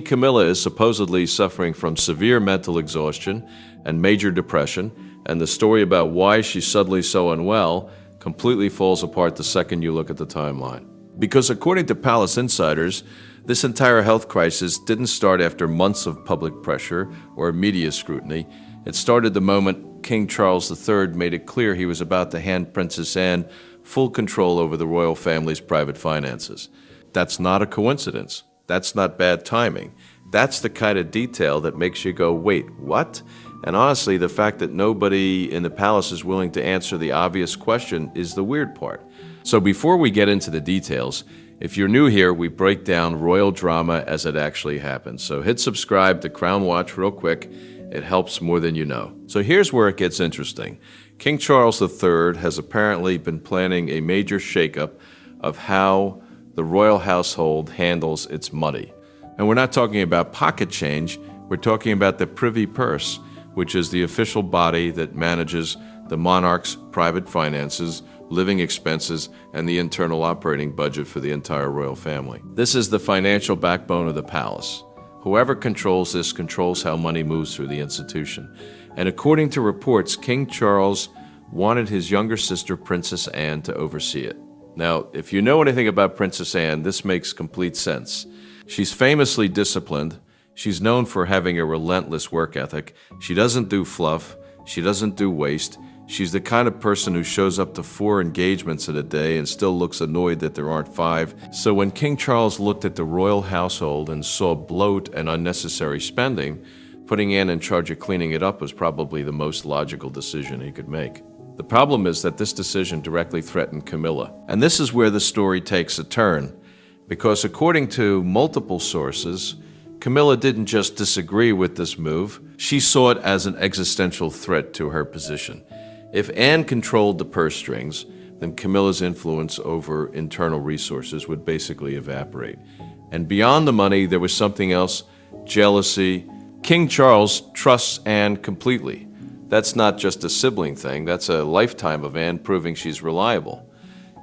Camilla is supposedly suffering from severe mental exhaustion and major depression, and the story about why she's suddenly so unwell completely falls apart the second you look at the timeline. Because according to palace insiders, this entire health crisis didn't start after months of public pressure or media scrutiny. It started the moment King Charles III made it clear he was about to hand Princess Anne full control over the royal family's private finances. That's not a coincidence. That's not bad timing. That's the kind of detail that makes you go, wait, what? And honestly, the fact that nobody in the palace is willing to answer the obvious question is the weird part. So before we get into the details, if you're new here, we break down royal drama as it actually happens. So hit subscribe to Crown Watch real quick. It helps more than you know. So here's where it gets interesting. King Charles III has apparently been planning a major shakeup of how the royal household handles its money. And we're not talking about pocket change, we're talking about the Privy Purse, which is the official body that manages the monarch's private finances, living expenses, and the internal operating budget for the entire royal family. This is the financial backbone of the palace. Whoever controls this controls how money moves through the institution. And according to reports, King Charles wanted his younger sister, Princess Anne, to oversee it. Now, if you know anything about Princess Anne, this makes complete sense. She's famously disciplined. She's known for having a relentless work ethic. She doesn't do fluff. She doesn't do waste. She's the kind of person who shows up to 4 engagements in a day and still looks annoyed that there aren't 5. So when King Charles looked at the royal household and saw bloat and unnecessary spending, putting Anne in charge of cleaning it up was probably the most logical decision he could make. The problem is that this decision directly threatened Camilla. And this is where the story takes a turn, because according to multiple sources, Camilla didn't just disagree with this move, she saw it as an existential threat to her position. If Anne controlled the purse strings, then Camilla's influence over internal resources would basically evaporate. And beyond the money, there was something else: jealousy. King Charles trusts Anne completely. That's not just a sibling thing, that's a lifetime of Anne proving she's reliable.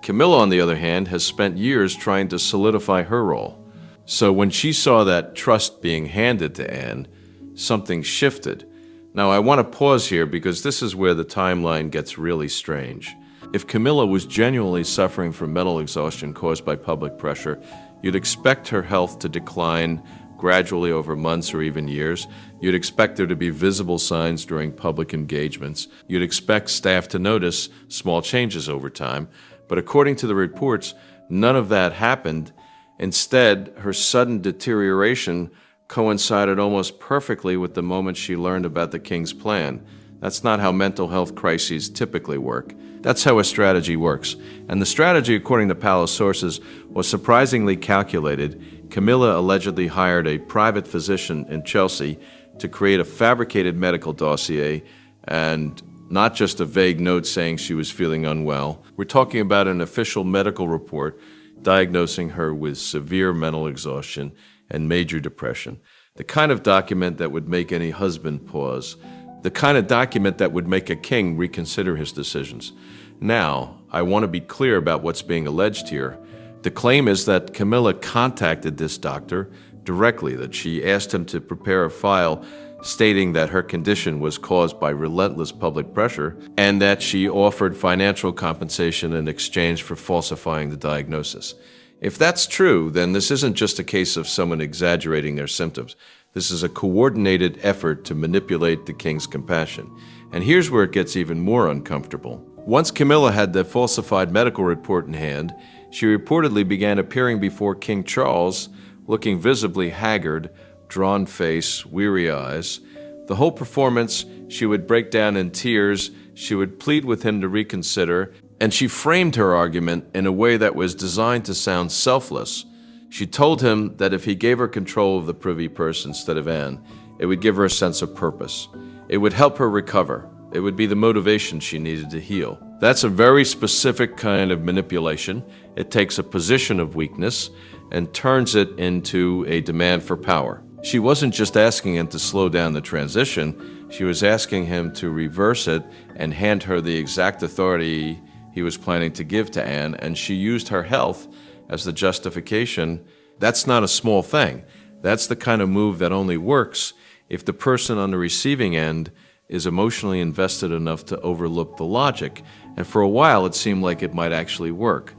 Camilla, on the other hand, has spent years trying to solidify her role. So when she saw that trust being handed to Anne, something shifted. Now I want to pause here because this is where the timeline gets really strange. If Camilla was genuinely suffering from mental exhaustion caused by public pressure, you'd expect her health to decline gradually over months or even years. You'd expect there to be visible signs during public engagements. You'd expect staff to notice small changes over time. But according to the reports, none of that happened. Instead, her sudden deterioration coincided almost perfectly with the moment she learned about the king's plan. That's not how mental health crises typically work. That's how a strategy works. And the strategy, according to palace sources, was surprisingly calculated. Camilla allegedly hired a private physician in Chelsea to create a fabricated medical dossier and not just a vague note saying she was feeling unwell. We're talking about an official medical report diagnosing her with severe mental exhaustion and major depression. The kind of document that would make any husband pause. The kind of document that would make a king reconsider his decisions. Now, I want to be clear about what's being alleged here. The claim is that Camilla contacted this doctor directly, that she asked him to prepare a file stating that her condition was caused by relentless public pressure, and that she offered financial compensation in exchange for falsifying the diagnosis. If that's true, then this isn't just a case of someone exaggerating their symptoms. This is a coordinated effort to manipulate the king's compassion. And here's where it gets even more uncomfortable. Once Camilla had the falsified medical report in hand, she reportedly began appearing before King Charles, looking visibly haggard, drawn face, weary eyes. The whole performance, she would break down in tears, she would plead with him to reconsider, and she framed her argument in a way that was designed to sound selfless. She told him that if he gave her control of the Privy Purse instead of Anne, it would give her a sense of purpose. It would help her recover. It would be the motivation she needed to heal. That's a very specific kind of manipulation. It takes a position of weakness and turns it into a demand for power. She wasn't just asking him to slow down the transition, she was asking him to reverse it and hand her the exact authority he was planning to give to Anne, and she used her health as the justification. That's not a small thing. That's the kind of move that only works if the person on the receiving end is emotionally invested enough to overlook the logic, and for a while it seemed like it might actually work.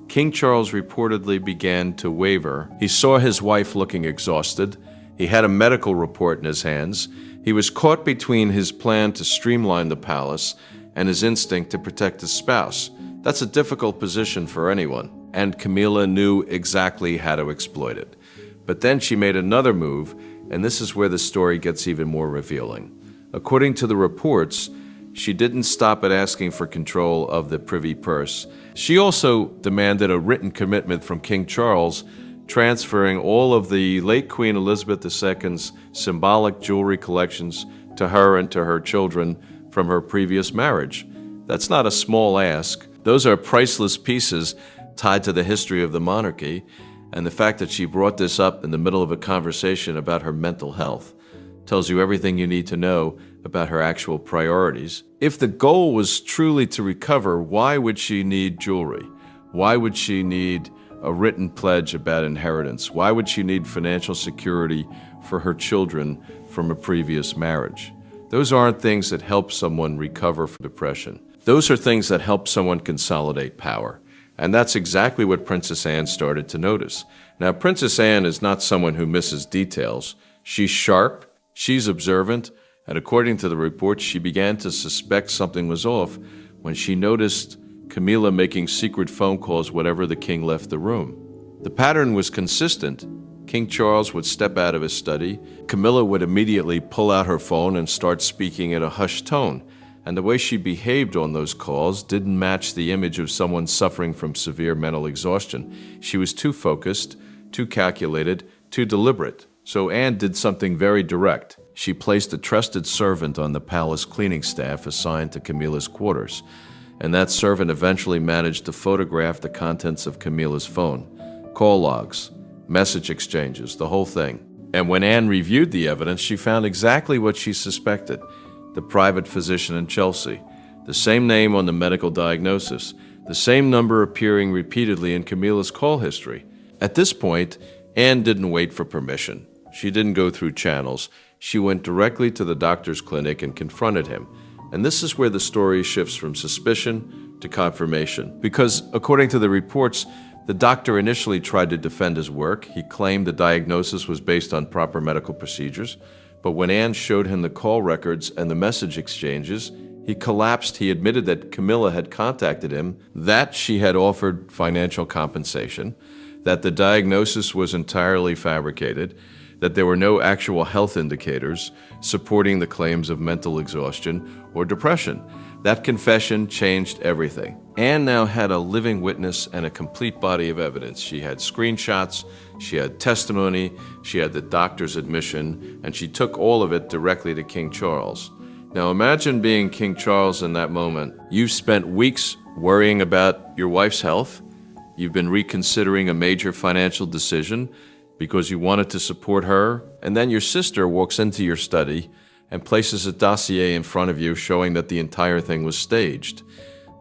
King Charles reportedly began to waver. He saw his wife looking exhausted. He had a medical report in his hands. He was caught between his plan to streamline the palace and his instinct to protect his spouse. That's a difficult position for anyone, and Camilla knew exactly how to exploit it. But then she made another move, and this is where the story gets even more revealing. According to the reports, she didn't stop at asking for control of the privy purse. She also demanded a written commitment from King Charles, transferring all of the late Queen Elizabeth II's symbolic jewelry collections to her and to her children from her previous marriage. That's not a small ask. Those are priceless pieces tied to the history of the monarchy, and the fact that she brought this up in the middle of a conversation about her mental health tells you everything you need to know about her actual priorities. If the goal was truly to recover, why would she need jewelry? Why would she need a written pledge about inheritance? Why would she need financial security for her children from a previous marriage? Those aren't things that help someone recover from depression. Those are things that help someone consolidate power. And that's exactly what Princess Anne started to notice. Now, Princess Anne is not someone who misses details. She's sharp, she's observant, and according to the reports, she began to suspect something was off when she noticed Camilla making secret phone calls whenever the king left the room. The pattern was consistent. King Charles would step out of his study. Camilla would immediately pull out her phone and start speaking in a hushed tone. And the way she behaved on those calls didn't match the image of someone suffering from severe mental exhaustion. She was too focused, too calculated, too deliberate. So Anne did something very direct. She placed a trusted servant on the palace cleaning staff assigned to Camilla's quarters, and that servant eventually managed to photograph the contents of Camilla's phone, call logs, message exchanges, the whole thing. And when Anne reviewed the evidence, she found exactly what she suspected: the private physician in Chelsea, the same name on the medical diagnosis, the same number appearing repeatedly in Camilla's call history. At this point, Anne didn't wait for permission. She didn't go through channels. She went directly to the doctor's clinic and confronted him. And this is where the story shifts from suspicion to confirmation. Because, according to the reports, the doctor initially tried to defend his work. He claimed the diagnosis was based on proper medical procedures. But when Anne showed him the call records and the message exchanges, he collapsed. He admitted that Camilla had contacted him, that she had offered financial compensation, that the diagnosis was entirely fabricated, that there were no actual health indicators supporting the claims of mental exhaustion or depression. That confession changed everything. Anne now had a living witness and a complete body of evidence. She had screenshots, she had testimony, she had the doctor's admission, and she took all of it directly to King Charles. Now imagine being King Charles in that moment. You've spent weeks worrying about your wife's health. You've been reconsidering a major financial decision because you wanted to support her, and then your sister walks into your study and places a dossier in front of you showing that the entire thing was staged.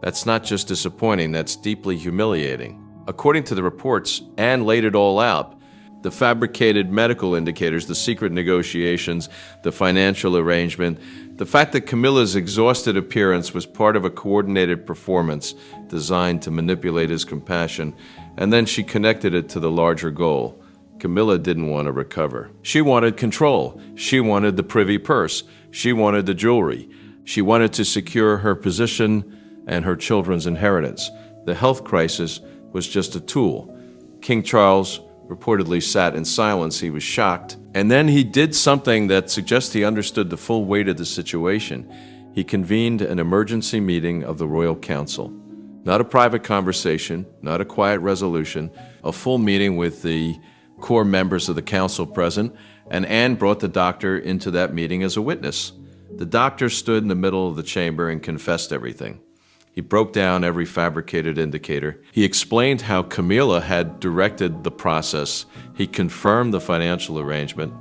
That's not just disappointing, that's deeply humiliating. According to the reports, Anne laid it all out. The fabricated medical indicators, the secret negotiations, the financial arrangement, the fact that Camilla's exhausted appearance was part of a coordinated performance designed to manipulate his compassion, and then she connected it to the larger goal. Camilla didn't want to recover. She wanted control. She wanted the privy purse. She wanted the jewelry. She wanted to secure her position and her children's inheritance. The health crisis was just a tool. King Charles reportedly sat in silence. He was shocked. And then he did something that suggests he understood the full weight of the situation. He convened an emergency meeting of the Royal Council. Not a private conversation, not a quiet resolution, a full meeting with the core members of the council present, and Anne brought the doctor into that meeting as a witness. The doctor stood in the middle of the chamber and confessed everything. He broke down every fabricated indicator. He explained how Camilla had directed the process. He confirmed the financial arrangement.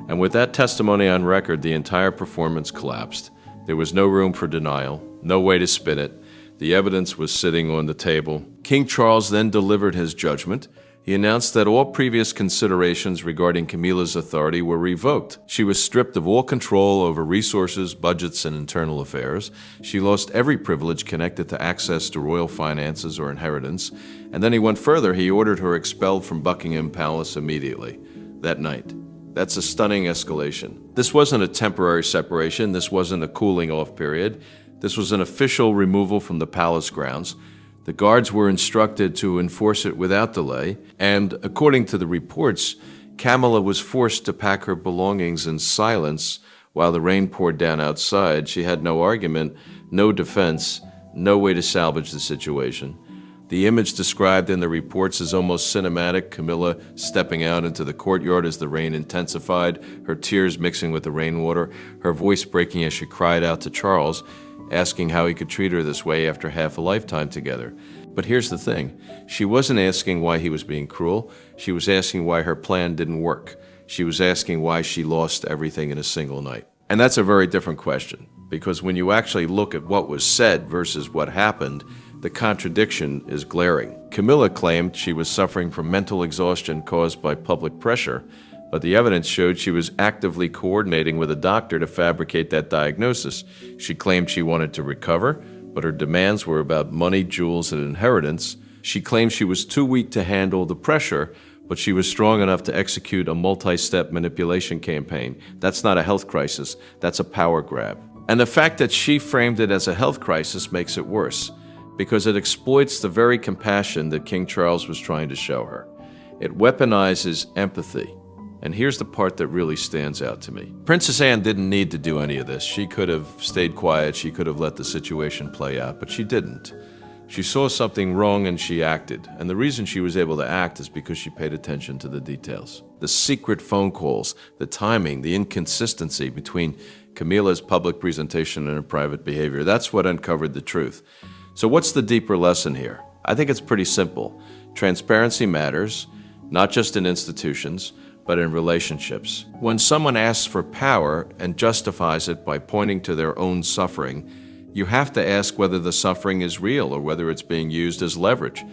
And with that testimony on record, the entire performance collapsed. There was no room for denial, no way to spin it. The evidence was sitting on the table. King Charles then delivered his judgment. He announced that all previous considerations regarding Camilla's authority were revoked. She was stripped of all control over resources, budgets, and internal affairs. She lost every privilege connected to access to royal finances or inheritance. And then he went further. He ordered her expelled from Buckingham Palace immediately, that night. That's a stunning escalation. This wasn't a temporary separation. This wasn't a cooling off period. This was an official removal from the palace grounds. The guards were instructed to enforce it without delay, and according to the reports, Camilla was forced to pack her belongings in silence while the rain poured down outside. She had no argument, no defense, no way to salvage the situation. The image described in the reports is almost cinematic. Camilla stepping out into the courtyard as the rain intensified, her tears mixing with the rainwater, her voice breaking as she cried out to Charles, asking how he could treat her this way after half a lifetime together. But here's the thing. She wasn't asking why he was being cruel. She was asking why her plan didn't work. She was asking why she lost everything in a single night. And that's a very different question, because when you actually look at what was said versus what happened, the contradiction is glaring. Camilla claimed she was suffering from mental exhaustion caused by public pressure, but the evidence showed she was actively coordinating with a doctor to fabricate that diagnosis. She claimed she wanted to recover, but her demands were about money, jewels, and inheritance. She claimed she was too weak to handle the pressure, but she was strong enough to execute a multi-step manipulation campaign. That's not a health crisis, that's a power grab. And the fact that she framed it as a health crisis makes it worse, because it exploits the very compassion that King Charles was trying to show her. It weaponizes empathy. And here's the part that really stands out to me. Princess Anne didn't need to do any of this. She could have stayed quiet, she could have let the situation play out, but she didn't. She saw something wrong and she acted. And the reason she was able to act is because she paid attention to the details. The secret phone calls, the timing, the inconsistency between Camilla's public presentation and her private behavior. That's what uncovered the truth. So what's the deeper lesson here? I think it's pretty simple. Transparency matters, not just in institutions, but in relationships. When someone asks for power and justifies it by pointing to their own suffering, you have to ask whether the suffering is real or whether it's being used as leverage.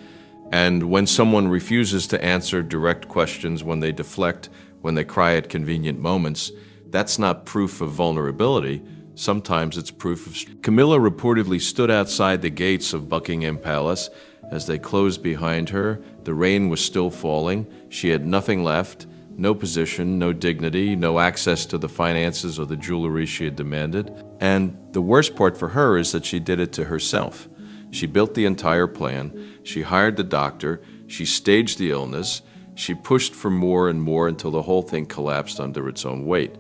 And when someone refuses to answer direct questions, when they deflect, when they cry at convenient moments, that's not proof of vulnerability. Sometimes it's proof of... Camilla reportedly stood outside the gates of Buckingham Palace. As they closed behind her, the rain was still falling. She had nothing left. No position, no dignity, no access to the finances or the jewelry she had demanded. And the worst part for her is that she did it to herself. She built the entire plan. She hired the doctor. She staged the illness. She pushed for more and more until the whole thing collapsed under its own weight.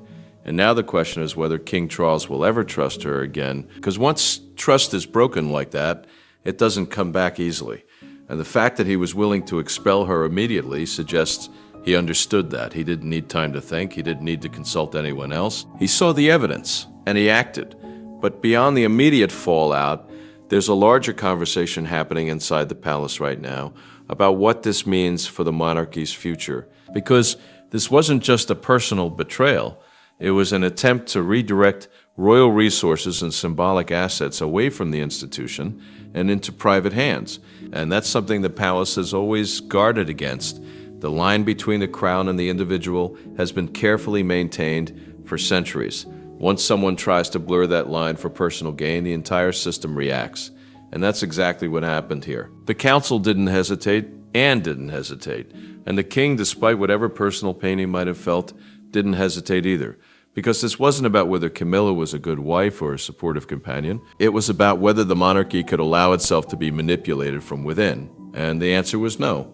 And now the question is whether King Charles will ever trust her again, because once trust is broken like that, it doesn't come back easily. And the fact that he was willing to expel her immediately suggests he understood that. He didn't need time to think. He didn't need to consult anyone else. He saw the evidence, and he acted. But beyond the immediate fallout, there's a larger conversation happening inside the palace right now about what this means for the monarchy's future. Because this wasn't just a personal betrayal. It was an attempt to redirect royal resources and symbolic assets away from the institution and into private hands. And that's something the palace has always guarded against. The line between the crown and the individual has been carefully maintained for centuries. Once someone tries to blur that line for personal gain, the entire system reacts. And that's exactly what happened here. The council didn't hesitate, Anne didn't hesitate. And the king, despite whatever personal pain he might have felt, didn't hesitate either. Because this wasn't about whether Camilla was a good wife or a supportive companion. It was about whether the monarchy could allow itself to be manipulated from within. And the answer was no.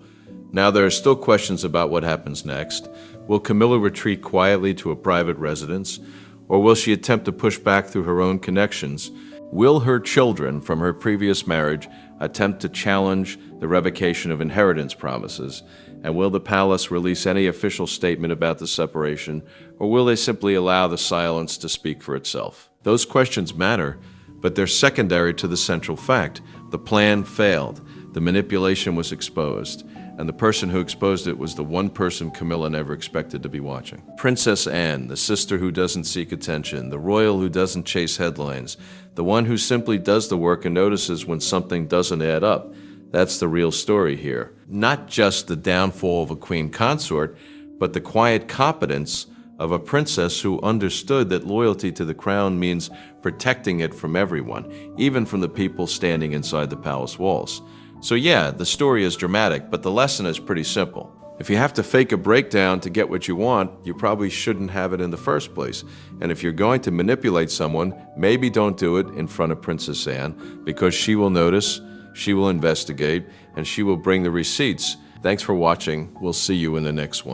Now, there are still questions about what happens next. Will Camilla retreat quietly to a private residence, or will she attempt to push back through her own connections? Will her children from her previous marriage attempt to challenge the revocation of inheritance promises? And will the palace release any official statement about the separation, or will they simply allow the silence to speak for itself? Those questions matter, but they're secondary to the central fact. The plan failed. The manipulation was exposed. And the person who exposed it was the one person Camilla never expected to be watching. Princess Anne, the sister who doesn't seek attention, the royal who doesn't chase headlines, the one who simply does the work and notices when something doesn't add up. That's the real story here. Not just the downfall of a queen consort, but the quiet competence of a princess who understood that loyalty to the crown means protecting it from everyone, even from the people standing inside the palace walls. So yeah, the story is dramatic, but the lesson is pretty simple. If you have to fake a breakdown to get what you want, you probably shouldn't have it in the first place. And if you're going to manipulate someone, maybe don't do it in front of Princess Anne, because she will notice, she will investigate, and she will bring the receipts. Thanks for watching. We'll see you in the next one.